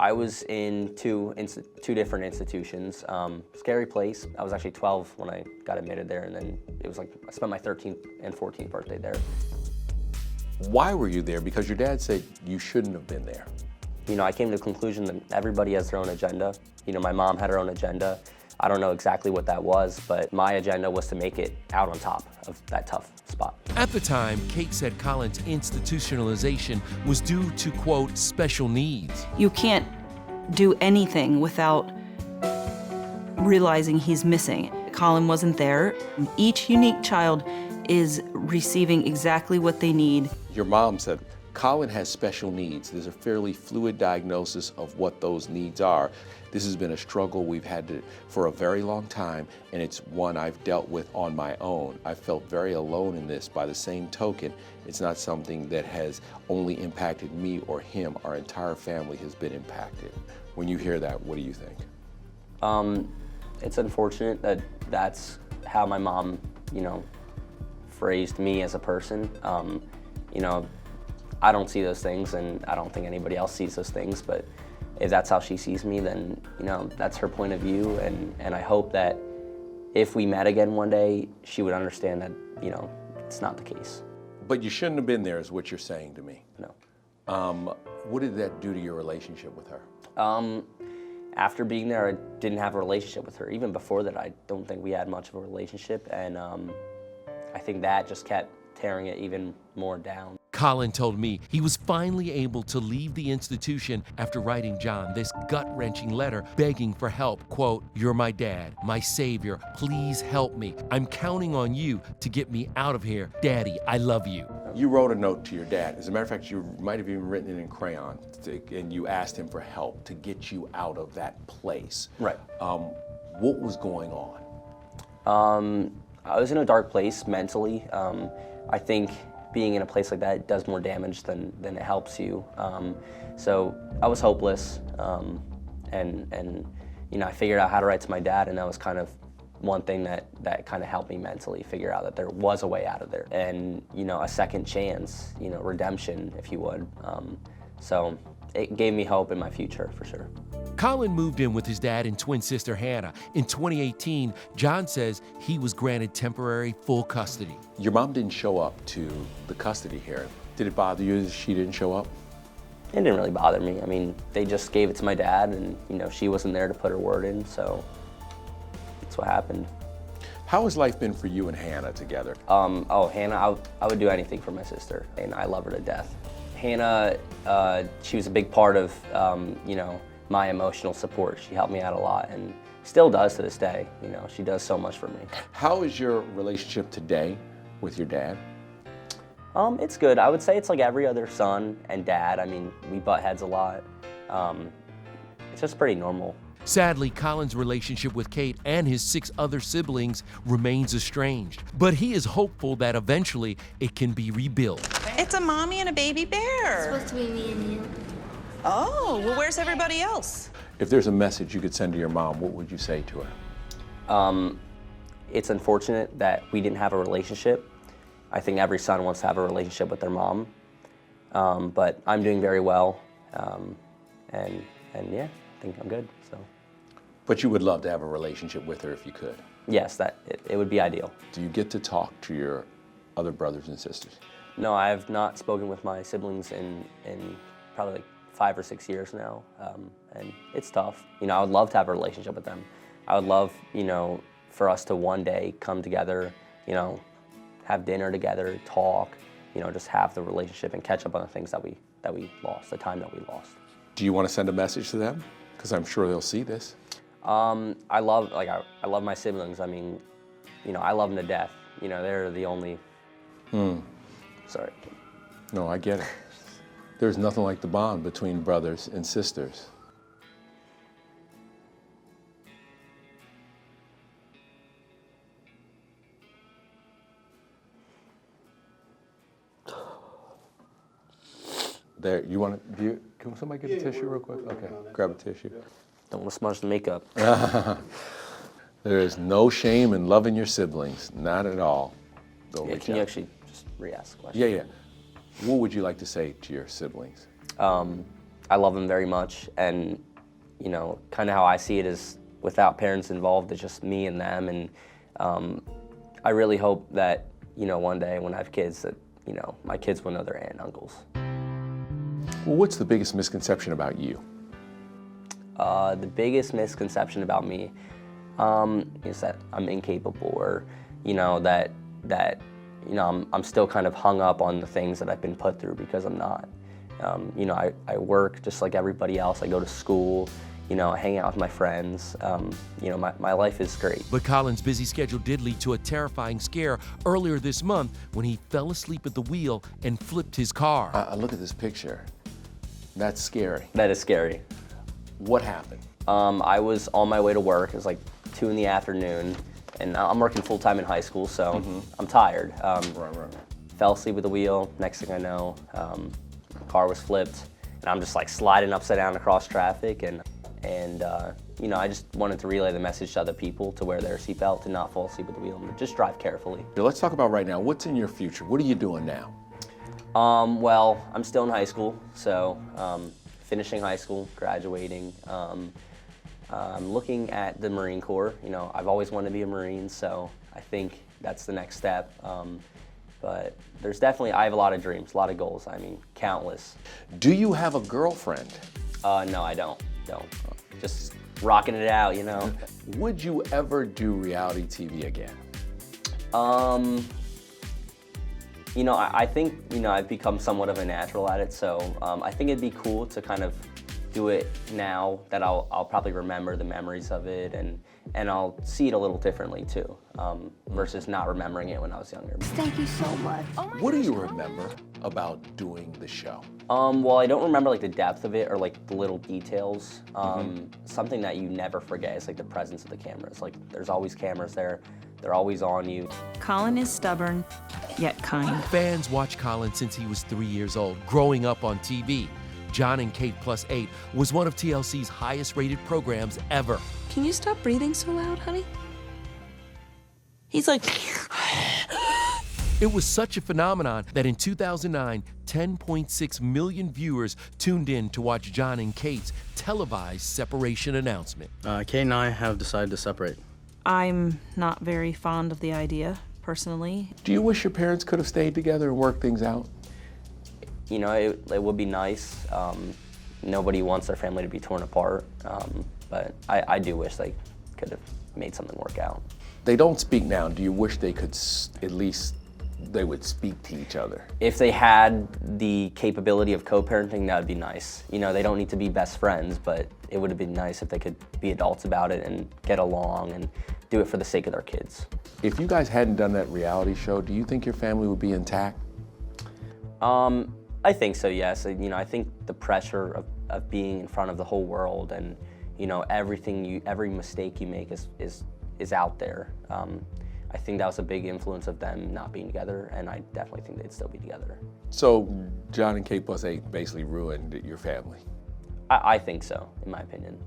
I was in two different institutions. Scary place. I was actually 12 when I got admitted there, and then it was like I spent my 13th and 14th birthday there. Why were you there? Because your dad said you shouldn't have been there. You know, I came to the conclusion that everybody has their own agenda. You know, my mom had her own agenda. I don't know exactly what that was, but my agenda was to make it out on top of that tough spot. At the time, Kate said Collin's institutionalization was due to, quote, special needs. You can't do anything without realizing he's missing. Collin wasn't there. Each unique child is receiving exactly what they need. Your mom said, Collin has special needs. There's a fairly fluid diagnosis of what those needs are. This has been a struggle we've had for a very long time, and it's one I've dealt with on my own. I felt very alone in this. By the same token, it's not something that has only impacted me or him. Our entire family has been impacted. When you hear that, what do you think? It's unfortunate that that's how my mom, you know, phrased me as a person. You know, I don't see those things, and I don't think anybody else sees those things, but if that's how she sees me, then, you know, that's her point of view, and I hope that if we met again one day, she would understand that, you know, it's not the case. But you shouldn't have been there is what you're saying to me. No. What did that do to your relationship with her? After being there, I didn't have a relationship with her. Even before that, I don't think we had much of a relationship, and I think that just kept tearing it even more down. Collin told me he was finally able to leave the institution after writing John this gut-wrenching letter begging for help. Quote, "You're my dad, my savior. Please help me. I'm counting on you to get me out of here. Daddy, I love you." You wrote a note to your dad. As a matter of fact, you might have even written it in crayon, and you asked him for help to get you out of that place. Right. What was going on? I was in a dark place mentally. I think being in a place like that does more damage than it helps you. So I was hopeless, and you know, I figured out how to write to my dad, and that was kind of one thing that kind of helped me mentally figure out that there was a way out of there, and you know, a second chance, you know, redemption, if you would. So it gave me hope in my future for sure. Collin moved in with his dad and twin sister Hannah. In 2018, John says he was granted temporary full custody. Your mom didn't show up to the custody hearing. Did it bother you that she didn't show up? It didn't really bother me. I mean, they just gave it to my dad, and you know, she wasn't there to put her word in, so that's what happened. How has life been for you and Hannah together? Hannah, I would do anything for my sister, and I love her to death. Hannah, she was a big part of, you know, my emotional support. She helped me out a lot, and still does to this day. You know, she does so much for me. How is your relationship today with your dad? It's good. I would say it's like every other son and dad. I mean, we butt heads a lot. It's just pretty normal. Sadly, Collin's relationship with Kate and his 6 other siblings remains estranged, but he is hopeful that eventually it can be rebuilt. It's a mommy and a baby bear. It's supposed to be me and you. Oh, well, where's everybody else? If there's a message you could send to your mom, what would you say to her? It's unfortunate that we didn't have a relationship. I think every son wants to have a relationship with their mom, but I'm doing very well, and yeah, I think I'm good. So. But you would love to have a relationship with her if you could? Yes, it would be ideal. Do you get to talk to your other brothers and sisters? No, I have not spoken with my siblings in probably like 5 or 6 years now, and it's tough. You know, I would love to have a relationship with them. I would love, you know, for us to one day come together, you know, have dinner together, talk, you know, just have the relationship and catch up on the things that we lost, the time that we lost. Do you want to send a message to them? Because I'm sure they'll see this. I love my siblings. I mean, you know, I love them to death. You know, they're the only. Sorry. No, I get it. There's nothing like the bond between brothers and sisters. There, you want to, can somebody get a tissue real quick? Okay, grab a tissue. Don't want to smudge the makeup. There is no shame in loving your siblings, not at all. Yeah, can you actually just re-ask the question? Yeah. What would you like to say to your siblings? I I love them very much, and you know, kind of how I see it is without parents involved, it's just me and them, and I really hope that, you know, one day when I have kids that, you know, my kids will know their aunt and uncles. Well, what's the biggest misconception about you? The biggest misconception about me is that I'm incapable, or you know, that you know, I'm still kind of hung up on the things that I've been put through, because I'm not. You know, I work just like everybody else. I go to school. You know, I hang out with my friends. You know, my life is great. But Collin's busy schedule did lead to a terrifying scare earlier this month when he fell asleep at the wheel and flipped his car. I look at this picture. That's scary. That is scary. What happened? I was on my way to work. It was like 2 in the afternoon, and I'm working full-time in high school, so I'm tired. Right. Fell asleep at the wheel. Next thing I know, the car was flipped, and I'm just like sliding upside down across traffic, and you know, I just wanted to relay the message to other people to wear their seatbelt, to not fall asleep at the wheel, and just drive carefully. Let's talk about right now. What's in your future? What are you doing now? Well, I'm still in high school, so finishing high school, graduating. I'm looking at the Marine Corps. You know, I've always wanted to be a Marine, so I think that's the next step. But there's definitely, I have a lot of dreams, a lot of goals. I mean, countless. Do you have a girlfriend? No, I don't. Just rocking it out, you know. Would you ever do reality TV again? You know, I think, you know, I've become somewhat of a natural at it, so I think it'd be cool to kind of do it now that I'll probably remember the memories of it, and I'll see it a little differently too, versus not remembering it when I was younger. Thank you so much. What do you remember about doing the show? Well, I don't remember like the depth of it or like the little details. Something that you never forget is like the presence of the cameras. Like there's always cameras there. They're always on you. Collin is stubborn, yet kind. Fans watch Collin since he was 3 years old, growing up on TV. John and Kate Plus 8 was one of TLC's highest rated programs ever. Can you stop breathing so loud, honey? He's like... It was such a phenomenon that in 2009, 10.6 million viewers tuned in to watch John and Kate's televised separation announcement. Kate and I have decided to separate. I'm not very fond of the idea, personally. Do you wish your parents could have stayed together and worked things out? You know, it would be nice. Nobody wants their family to be torn apart, but I do wish they could have made something work out. They don't speak now. Do you wish they could at least they would speak to each other? If they had the capability of co-parenting, that would be nice. You know, they don't need to be best friends, but it would have been nice if they could be adults about it and get along and do it for the sake of their kids. If you guys hadn't done that reality show, do you think your family would be intact? I think so, yes. You know, I think the pressure of being in front of the whole world, and you know, every mistake you make is out there. I think that was a big influence of them not being together, and I definitely think they'd still be together. So John and Kate Plus 8 basically ruined your family? I think so, in my opinion.